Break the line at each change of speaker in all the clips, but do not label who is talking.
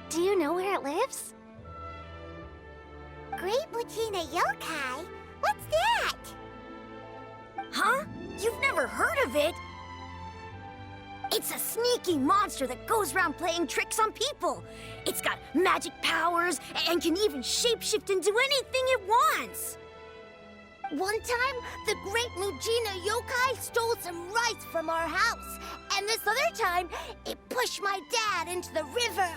Do you know where it lives?
Great Mujina Yokai? What's that?
Huh? You've never heard of it? It's a sneaky monster that goes around playing tricks on people. It's got magic powers and can even shapeshift into anything it wants.
One time, the Great Mujina Yokai stole some rice from our house. And this other time, it pushed my dad into the river.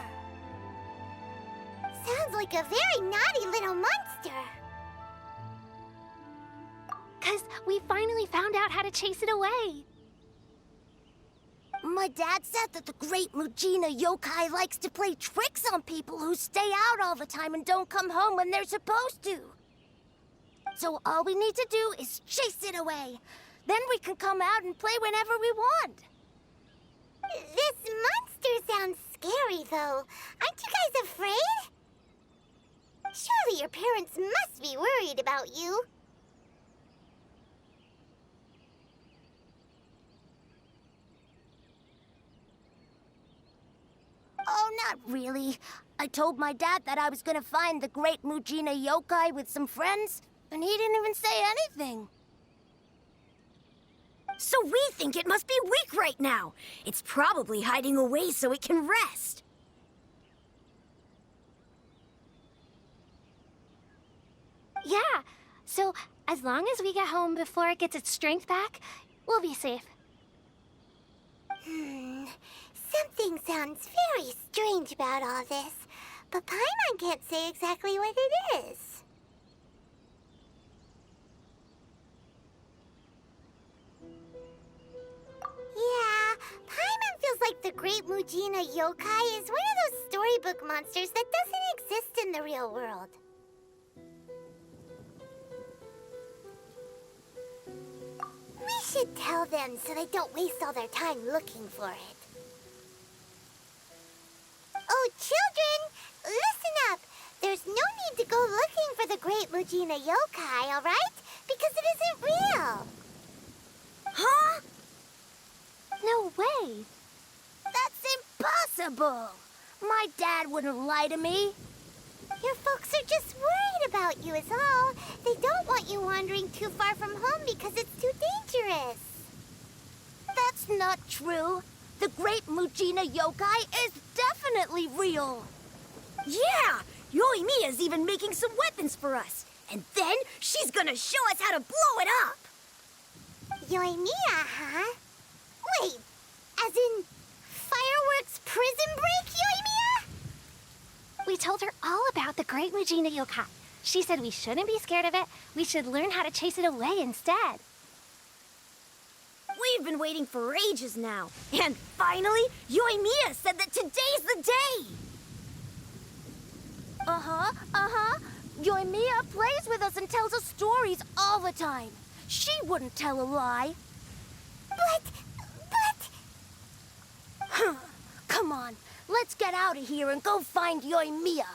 Sounds like a very naughty little monster.
'Cause we finally found out how to chase it away.
My dad said that the Great Mujina Yokai likes to play tricks on people who stay out all the time and don't come home when they're supposed to. So all we need to do is chase it away. Then we can come out and play whenever we want. This monster sounds scary, though. Aren't you guys afraid? Surely your parents must be worried about you. Oh, not really. I told my dad that I was gonna find the Great Mujina Yokai with some friends, and he didn't even say anything.
So we think it must be weak right now. It's probably hiding away so it can rest.
Yeah, so as long as we get home before it gets its strength back, we'll be safe.
Something sounds very strange about all this, but Paimon can't say exactly what it is. Yeah, Paimon feels like the Great Mujina Yokai is one of those storybook monsters that doesn't exist in the real world. We should tell them so they don't waste all their time looking for it. Oh, children, listen up. There's no need to go looking for the Great Mujina Yokai, all right? Because it isn't real.
Huh?
No way.
That's impossible. My dad wouldn't lie to me. Your folks are just worried about you is all. They don't want you wandering too far from home because it's too dangerous. That's not true. The Great Mujina Yokai is definitely real.
Yeah! Yoimiya's even making some weapons for us. And then she's gonna show us how to blow it up.
Yoimiya, huh? Wait, as in fireworks prison break, Yoimiya?
We told her all about the Great Mujina Yokai. She said we shouldn't be scared of it. We should learn how to chase it away instead.
We've been waiting for ages now. And finally, Yoimiya said that today's the day!
Yoimiya plays with us and tells us stories all the time. She wouldn't tell a lie. But... Come on, let's get out of here and go find Yoimiya.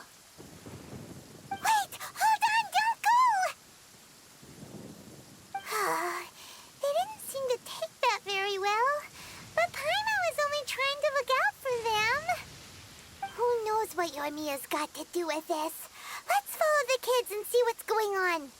Wait, hold on, don't go! They didn't seem to take that very well. But Paimon was only trying to look out for them. Who knows what Yoimiya's got to do with this? Let's follow the kids and see what's going on.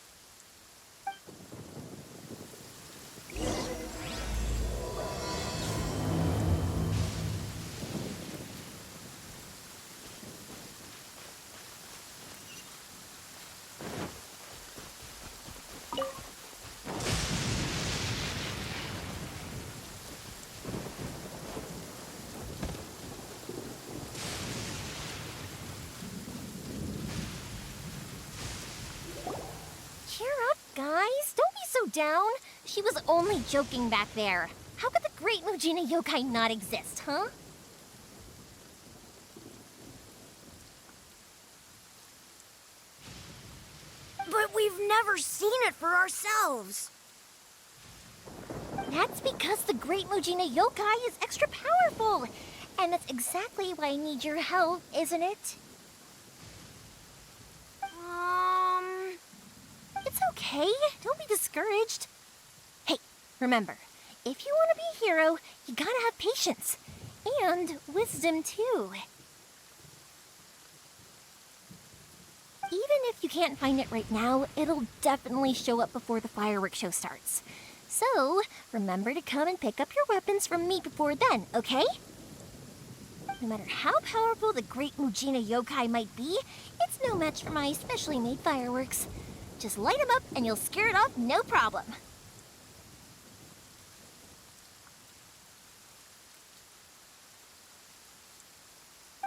Cheer up, guys. Don't be so down. She was only joking back there. How could the Great Mujina Yokai not exist, huh?
But we've never seen it for ourselves.
That's because the Great Mujina Yokai is extra powerful. And that's exactly why I need your help, isn't it? It's okay. Don't be discouraged. Hey, remember, if you want to be a hero, you gotta have patience. And wisdom, too. Even if you can't find it right now, it'll definitely show up before the fireworks show starts. So, remember to come and pick up your weapons from me before then, okay? No matter how powerful the Great Mujina Yokai might be, it's no match for my specially made fireworks. Just light them up and you'll scare it off no problem.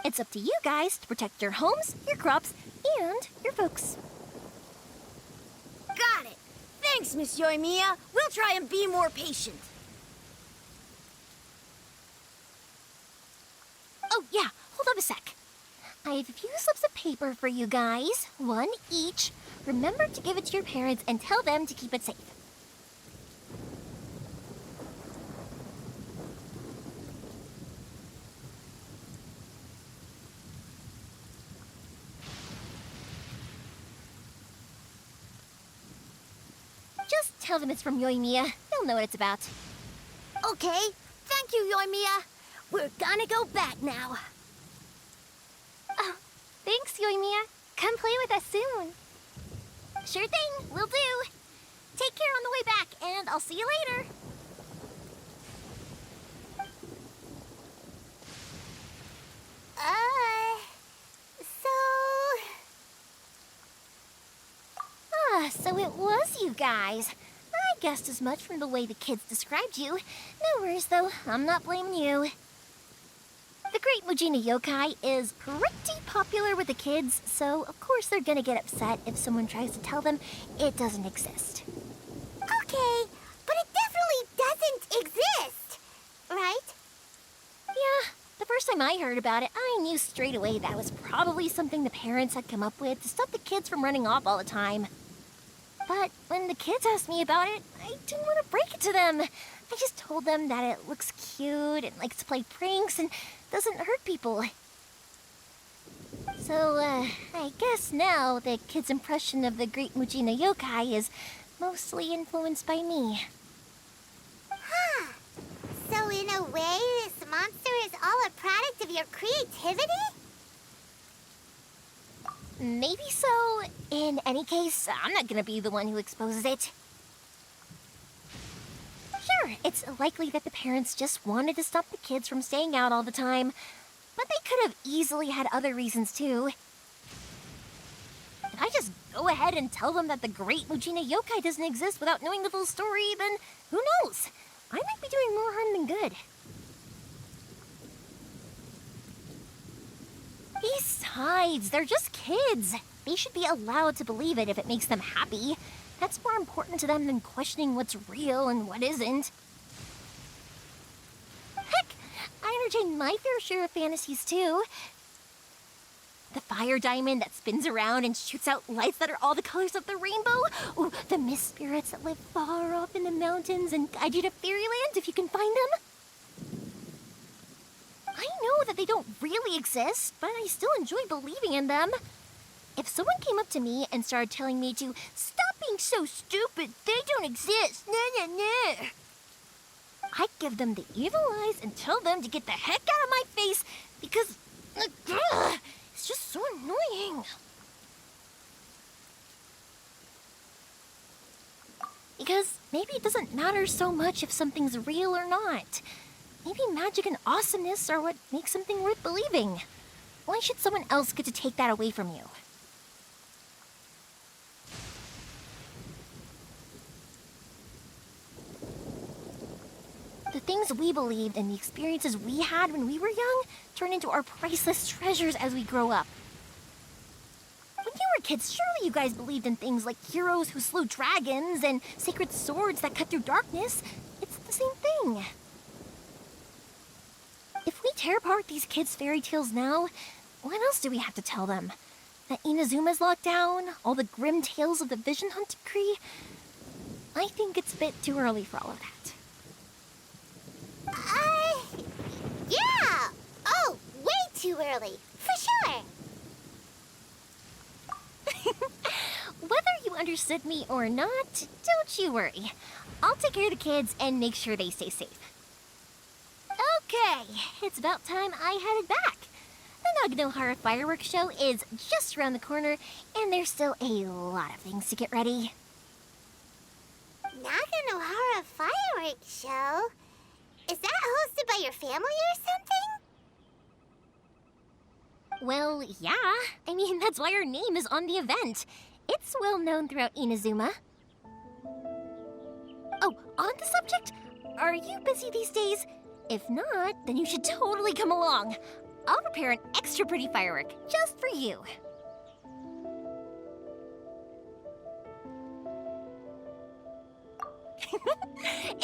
It's up to you guys to protect your homes, your crops, and your folks.
Got it. Thanks, Miss Yoimiya. We'll try and be more patient.
Oh, yeah, hold on a sec. I have a few slips of paper for you guys, one each. Remember to give it to your parents and tell them to keep it safe. Just tell them it's from Yoimiya. They'll know what it's about.
Okay, thank you, Yoimiya. We're gonna go back now.
Oh, thanks, Yoimiya. Come play with us soon. Sure thing, will do. Take care on the way back, and I'll see you later. So it was you guys. I guessed as much from the way the kids described you. No worries, though. I'm not blaming you. The Great Mujina Yokai is pretty popular with the kids, so of course they're gonna get upset if someone tries to tell them it doesn't exist.
Okay, but it definitely doesn't exist, right?
Yeah, the first time I heard about it, I knew straight away that was probably something the parents had come up with to stop the kids from running off all the time. But when the kids asked me about it, I didn't want to break it to them. I just told them that it looks cute and likes to play pranks and doesn't hurt people. So, I guess now the kids' impression of the Great Mujina Yokai is mostly influenced by me.
Huh. So in a way, this monster is all a product of your creativity?
Maybe so. In any case, I'm not gonna be the one who exposes it. Sure, it's likely that the parents just wanted to stop the kids from staying out all the time, but they could have easily had other reasons too. If I just go ahead and tell them that the Great Mujina Yokai doesn't exist without knowing the full story, then who knows? I might be doing more harm than good. Besides, they're just kids. They should be allowed to believe it if it makes them happy. That's more important to them than questioning what's real and what isn't. Heck, I entertain my fair share of fantasies too. The fire diamond that spins around and shoots out lights that are all the colors of the rainbow. Ooh, the mist spirits that live far off in the mountains and guide you to fairyland if you can find them. I know that they don't really exist, but I still enjoy believing in them. If someone came up to me and started telling me to stop being so stupid, they don't exist, no. I'd give them the evil eyes and tell them to get the heck out of my face because it's just so annoying. Because maybe it doesn't matter so much if something's real or not. Maybe magic and awesomeness are what makes something worth believing. Why should someone else get to take that away from you? The things we believed and the experiences we had when we were young turn into our priceless treasures as we grow up. When you were kids, surely you guys believed in things like heroes who slew dragons and sacred swords that cut through darkness. It's the same thing. If we tear apart these kids' fairy tales now, what else do we have to tell them? That Inazuma's locked down? All the grim tales of the Vision Hunt decree? I think it's a bit too early for all of that.
Yeah! Oh, way too early, for sure.
Whether you understood me or not, don't you worry. I'll take care of the kids and make sure they stay safe. Okay, it's about time I headed back. And now Naganohara fireworks show is just around the corner, and there's still a lot of things to get ready.
Naganohara fireworks show? Is that hosted by your family or something?
Well, yeah. I mean, that's why our name is on the event. It's well known throughout Inazuma. Oh, on the subject, are you busy these days? If not, then you should totally come along. I'll prepare an extra pretty firework just for you.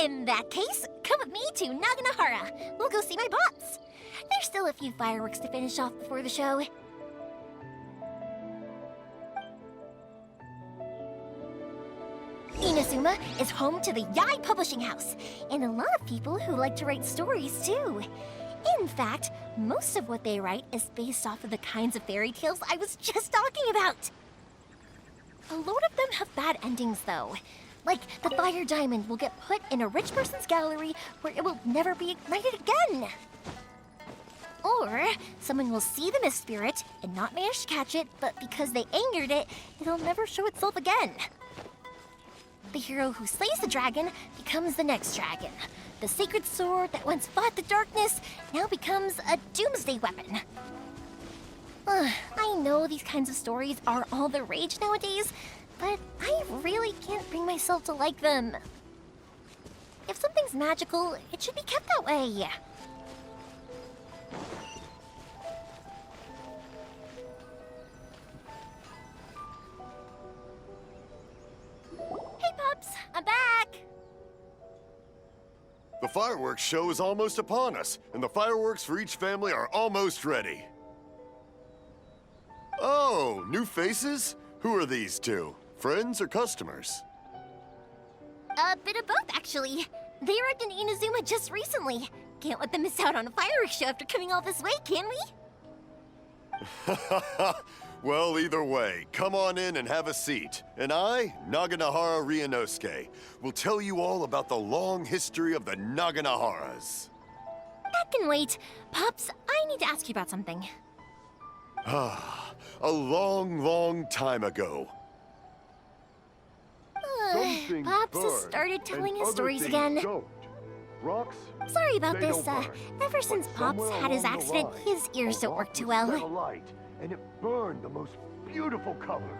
In that case, come with me to Naganohara. We'll go see my bots. There's still a few fireworks to finish off before the show. Inazuma is home to the Yai Publishing House, and a lot of people who like to write stories too. In fact, most of what they write is based off of the kinds of fairy tales I was just talking about. A lot of them have bad endings though. Like, the fire diamond will get put in a rich person's gallery where it will never be ignited again. Or, someone will see the mist spirit and not manage to catch it, but because they angered it, it'll never show itself again. The hero who slays the dragon becomes the next dragon. The sacred sword that once fought the darkness now becomes a doomsday weapon. I know these kinds of stories are all the rage nowadays, but I really can't bring myself to like them. If something's magical, it should be kept that way. Hey, Pups, I'm back!
The fireworks show is almost upon us, and the fireworks for each family are almost ready. Oh, new faces? Who are these two? Friends or customers?
A bit of both, actually. They arrived in Inazuma just recently. Can't let them miss out on a fireworks show after coming all this way, can we?
Well, either way, come on in and have a seat. And I, Naganohara Ryunosuke, will tell you all about the long history of the Naganoharas.
That can wait. Pops, I need to ask you about something.
A long, long time ago.
Pops has started telling his stories again.
Rocks,
Sorry about
they
this.
don't burn.
Ever since
But
Pops
somewhere
had his
along the
accident,
line,
his ears don't work too well.
set alight, and it burned the most beautiful color.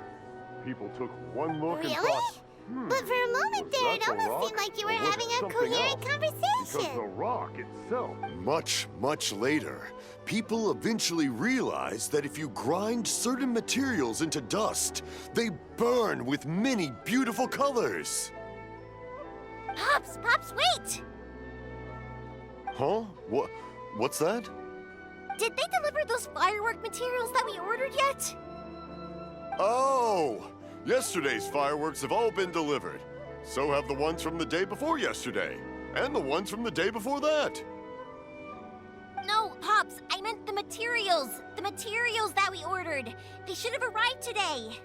People took one look and
Really?
thought,
But for a moment
was
there,
that
it
the
almost
rock,
seemed like you were
or was
having
it
a
something
coherent
else?
conversation.
Because the rock itself. Much, much later, people eventually realized that if you grind certain materials into dust, they burn with many beautiful colors.
Pops, wait!
Huh? What's that?
Did they deliver those firework materials that we ordered yet?
Oh! Yesterday's fireworks have all been delivered. So have the ones from the day before yesterday. And the ones from the day before that.
No, Pops, I meant the materials. The materials that we ordered. They should have arrived today.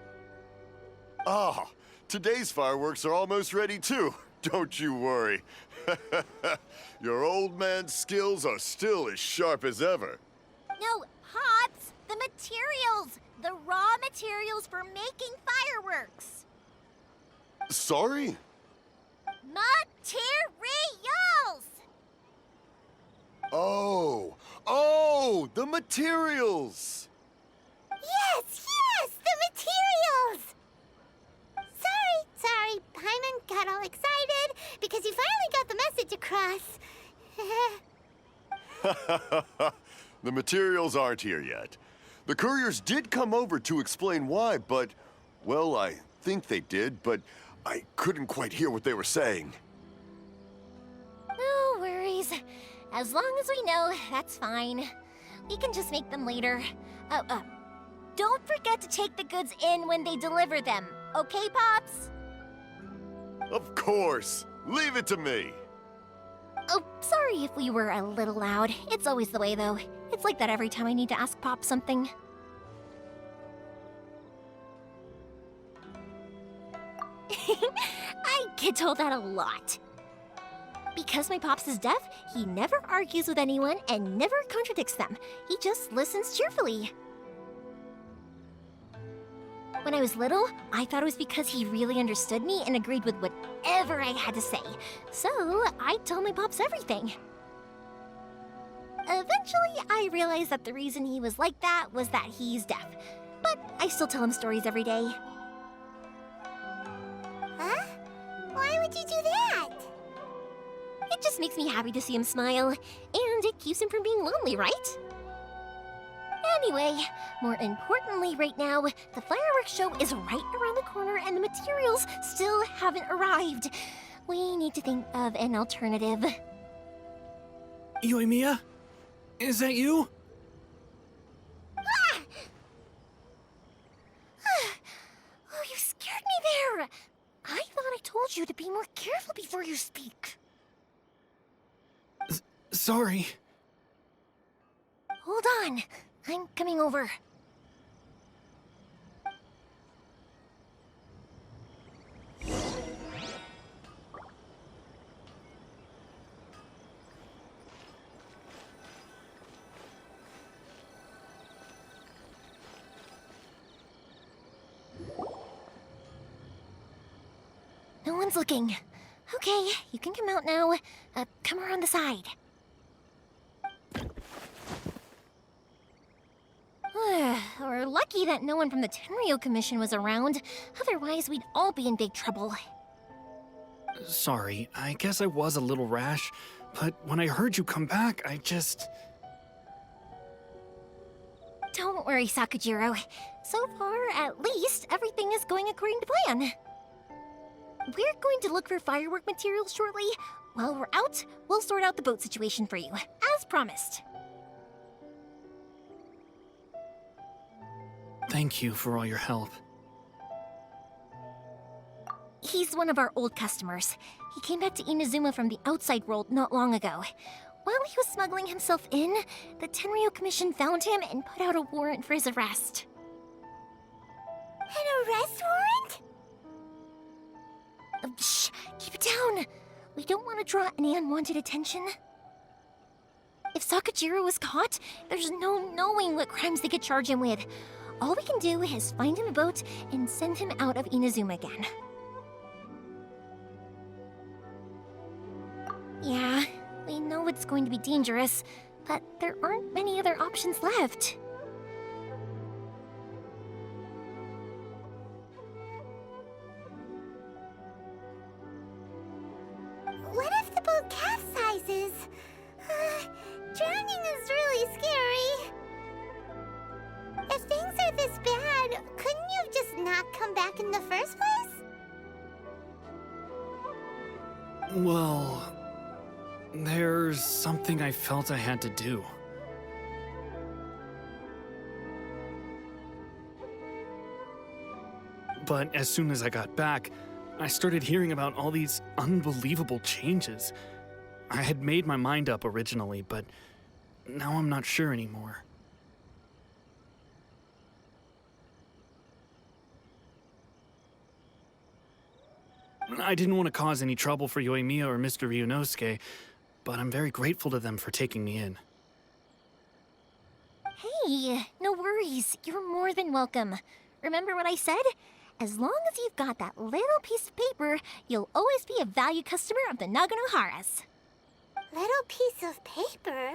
Ah, today's fireworks are almost ready too. Don't you worry. Your old man's skills are still as sharp as ever.
No, Pops, the materials. The raw materials for making fireworks.
Sorry?
Materials!
Oh, the materials!
Yes, the materials! Sorry, Paimon got all excited because you finally got the message across.
The materials aren't here yet. The couriers did come over to explain why, but, well, I think they did, but I couldn't quite hear what they were saying.
No worries. As long as we know, that's fine. We can just make them later. Don't forget to take the goods in when they deliver them. Okay, Pops?
Of course. Leave it to me.
Oh, sorry if we were a little loud. It's always the way, though. It's like that every time I need to ask Pop something. I get told that a lot. Because my pops is deaf, he never argues with anyone and never contradicts them. He just listens cheerfully. When I was little, I thought it was because he really understood me and agreed with whatever I had to say. So, I told my pops everything. Eventually, I realized that the reason he was like that was that he's deaf. But I still tell him stories every day.
Huh? Why would you do that?
It just makes me happy to see him smile, and it keeps him from being lonely, right? Anyway, more importantly right now, the fireworks show is right around the corner and the materials still haven't arrived. We need to think of an alternative.
Yoimiya? Is that you?
Ah! Oh, you scared me there! I thought I told you to be more careful before you speak.
Sorry.
Hold on, I'm coming over. No one's looking. Okay, you can come out now. Come around the side. We're lucky that no one from the Tenryo Commission was around. Otherwise, we'd all be in big trouble.
Sorry, I guess I was a little rash, but when I heard you come back, I just...
Don't worry, Sakujiro. So far, at least, everything is going according to plan. We're going to look for firework materials shortly. While we're out, we'll sort out the boat situation for you, as promised.
Thank you for all your help.
He's one of our old customers. He came back to Inazuma from the outside world not long ago. While he was smuggling himself in, the Tenryo Commission found him and put out a warrant for his arrest.
An arrest warrant?
Shh! Keep it down! We don't want to draw any unwanted attention. If Sakujiro was caught, there's no knowing what crimes they could charge him with. All we can do is find him a boat and send him out of Inazuma again. Yeah, we know it's going to be dangerous, but there aren't many other options left.
What if the boat capsizes? Drowning is really scary. If things are this bad, couldn't you have just not come back in the first place?
Well, there's something I felt I had to do. But as soon as I got back, I started hearing about all these unbelievable changes. I had made my mind up originally, but now I'm not sure anymore. I didn't want to cause any trouble for Yoimiya or Mr. Ryunosuke, but I'm very grateful to them for taking me in.
Hey, no worries. You're more than welcome. Remember what I said? As long as you've got that little piece of paper, you'll always be a valued customer of the Naganoharas.
Little piece of paper?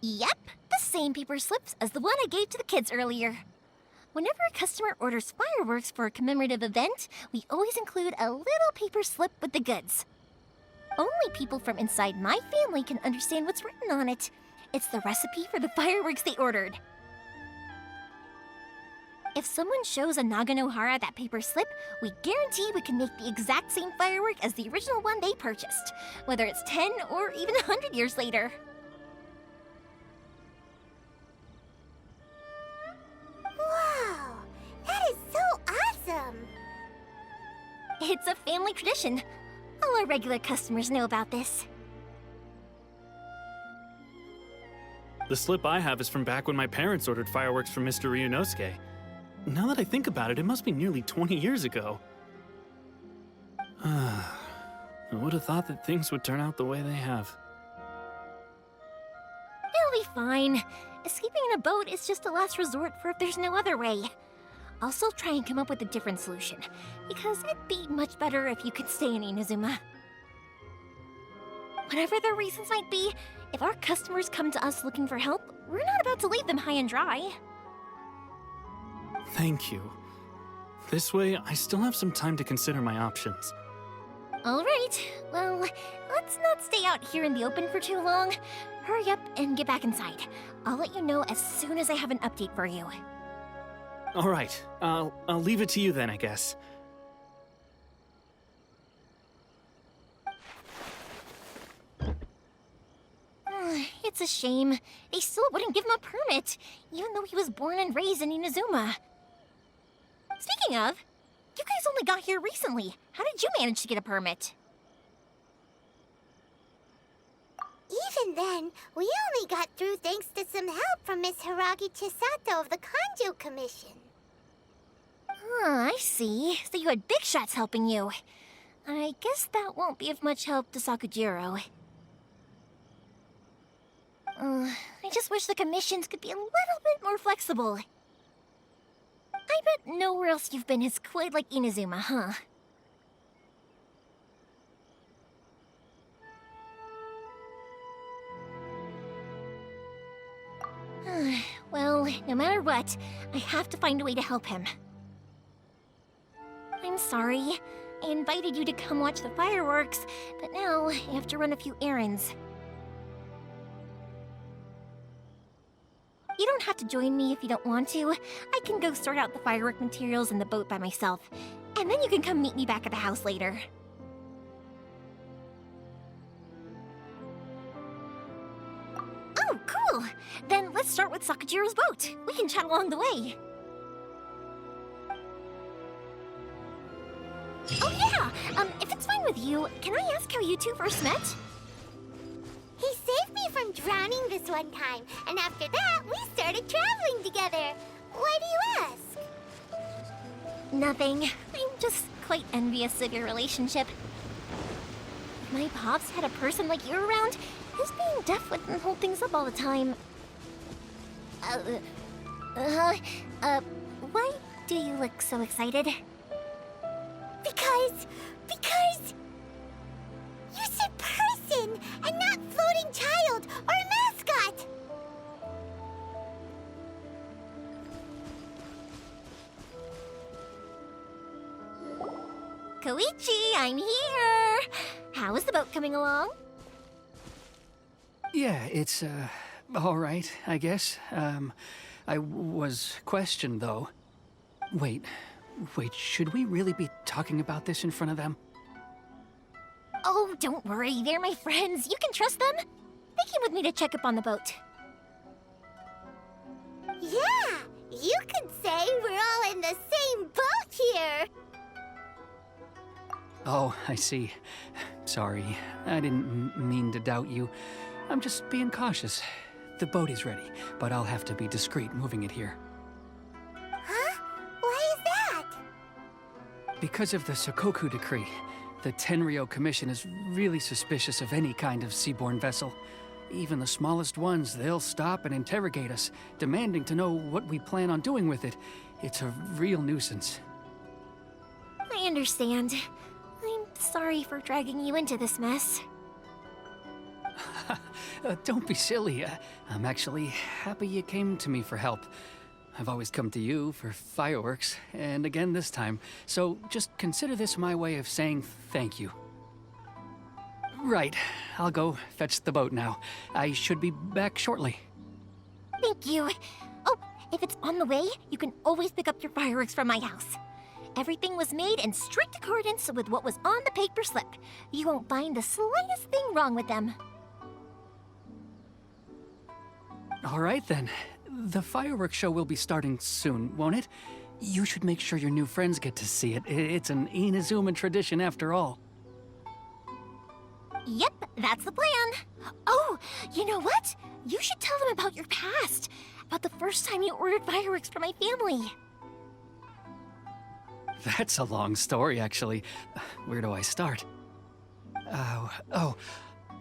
Yep, the same paper slips as the one I gave to the kids earlier. Whenever a customer orders fireworks for a commemorative event, we always include a little paper slip with the goods. Only people from inside my family can understand what's written on it. It's the recipe for the fireworks they ordered. If someone shows a Naganohara that paper slip, we guarantee we can make the exact same firework as the original one they purchased, whether it's 10 or even 100 years later.
Wow, that is so awesome!
It's a family tradition. All our regular customers know about this.
The slip I have is from back when my parents ordered fireworks from Mr. Ryunosuke. Now that I think about it, it must be nearly 20 years ago. I would have thought that things would turn out the way they have.
It'll be fine. Escaping in a boat is just a last resort for if there's no other way. I'll still try and come up with a different solution, because it'd be much better if you could stay in Inazuma. Whatever their reasons might be, if our customers come to us looking for help, we're not about to leave them high and dry.
Thank you. This way, I still have some time to consider my options.
All right, well, let's not stay out here in the open for too long. Hurry up and get back inside. I'll let you know as soon as I have an update for you.
All right, I'll leave it to you then, I guess.
It's a shame. They still wouldn't give him a permit, even though he was born and raised in Inazuma. Speaking of, you guys only got here recently. How did you manage to get a permit?
Even then, we only got through thanks to some help from Miss Hiragi Chisato of the Kanjo Commission.
I see. So you had big shots helping you. I guess that won't be of much help to Sakujiro. I just wish the commissions could be a little bit more flexible. I bet nowhere else you've been is quite like Inazuma, huh? Well, no matter what, I have to find a way to help him. I'm sorry. I invited you to come watch the fireworks, but now I have to run a few errands. You don't have to join me if you don't want to. I can go sort out the firework materials in the boat by myself, and then you can come meet me back at the house later. Oh, cool! Then let's start with Sakujiro's boat. We can chat along the way. Oh yeah! If it's fine with you, can I ask how you two first met?
He saved me from drowning this one time, and after that, we started traveling together. Why do you ask?
Nothing. I'm just quite envious of your relationship. If my pops had a person like you around, his being deaf wouldn't hold things up all the time. Why do you look so excited?
Because you said person and not floating child or mascot.
Koichi, I'm here! How is the boat coming along?
Yeah, it's, all right, I guess. I was questioned, though. Wait, should we really be talking about this in front of them?
Oh, don't worry, they're my friends. You can trust them. They came with me to check up on the boat.
Yeah, you could say we're all in the same boat here.
Oh, I see. Sorry, I didn't mean to doubt you. I'm just being cautious. The boat is ready, but I'll have to be discreet moving it here.
Huh? Why is that?
Because of the Sokoku decree, the Tenryo Commission is really suspicious of any kind of seaborne vessel. Even the smallest ones, they'll stop and interrogate us, demanding to know what we plan on doing with it. It's a real nuisance.
I understand. I'm sorry for dragging you into this mess.
Don't be silly. I'm actually happy you came to me for help. I've always come to you for fireworks, and again this time, so just consider this my way of saying thank you. Right, I'll go fetch the boat now. I should be back shortly.
Thank you. Oh, if it's on the way, you can always pick up your fireworks from my house. Everything was made in strict accordance with what was on the paper slip. You won't find the slightest thing wrong with them.
All right then. The fireworks show will be starting soon, won't it? You should make sure your new friends get to see it. It's an Inazuma tradition after all.
Yep, that's the plan. Oh, you know what? You should tell them about your past. About the first time you ordered fireworks for my family.
That's a long story, actually. Where do I start?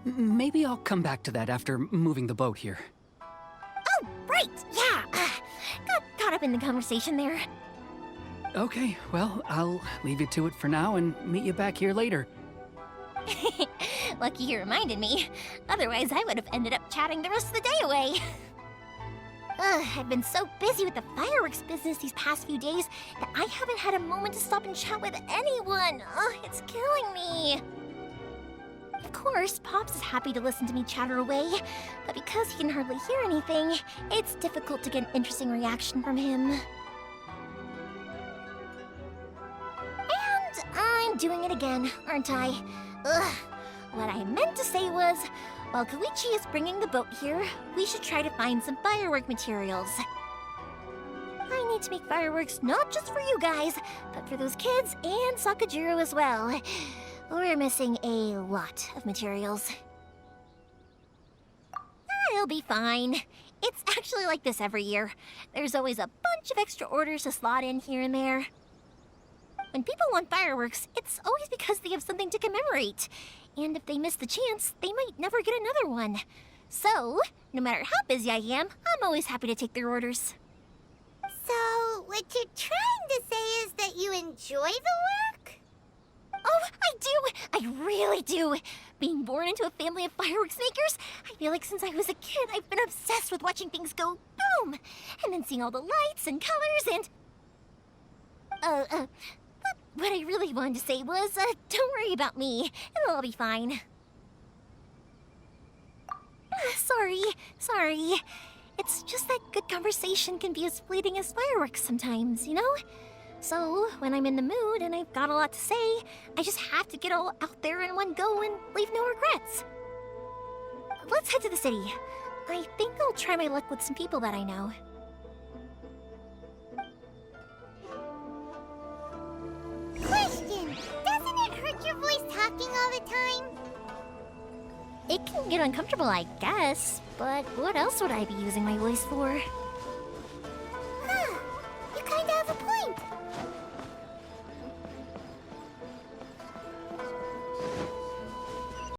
Maybe I'll come back to that after moving the boat here.
Oh, right, yeah. Got caught up in the conversation there.
Okay, well, I'll leave you to it for now and meet you back here later.
Lucky you reminded me. Otherwise, I would have ended up chatting the rest of the day away. I've been so busy with the fireworks business these past few days that I haven't had a moment to stop and chat with anyone. It's killing me. Of course, Pops is happy to listen to me chatter away, but because he can hardly hear anything, it's difficult to get an interesting reaction from him. And I'm doing it again, aren't I? What I meant to say was, while Koichi is bringing the boat here, we should try to find some firework materials. I need to make fireworks not just for you guys, but for those kids and Sakajiro as well. We're missing a lot of materials. It'll be fine. It's actually like this every year. There's always a bunch of extra orders to slot in here and there. When people want fireworks, it's always because they have something to commemorate. And if they miss the chance, they might never get another one. So, no matter how busy I am, I'm always happy to take their orders.
So, what you're trying to say is that you enjoy the work?
Oh, I do! I really do! Being born into a family of fireworks makers, I feel like since I was a kid, I've been obsessed with watching things go boom! And then seeing all the lights and colors and... What I really wanted to say was, don't worry about me. It'll all be fine. Sorry. It's just that good conversation can be as fleeting as fireworks sometimes, you know? So, when I'm in the mood and I've got a lot to say, I just have to get all out there in one go and leave no regrets. Let's head to the city. I think I'll try my luck with some people that I know.
Question! Doesn't it hurt your voice talking all the time?
It can get uncomfortable, I guess, but what else would I be using my voice for?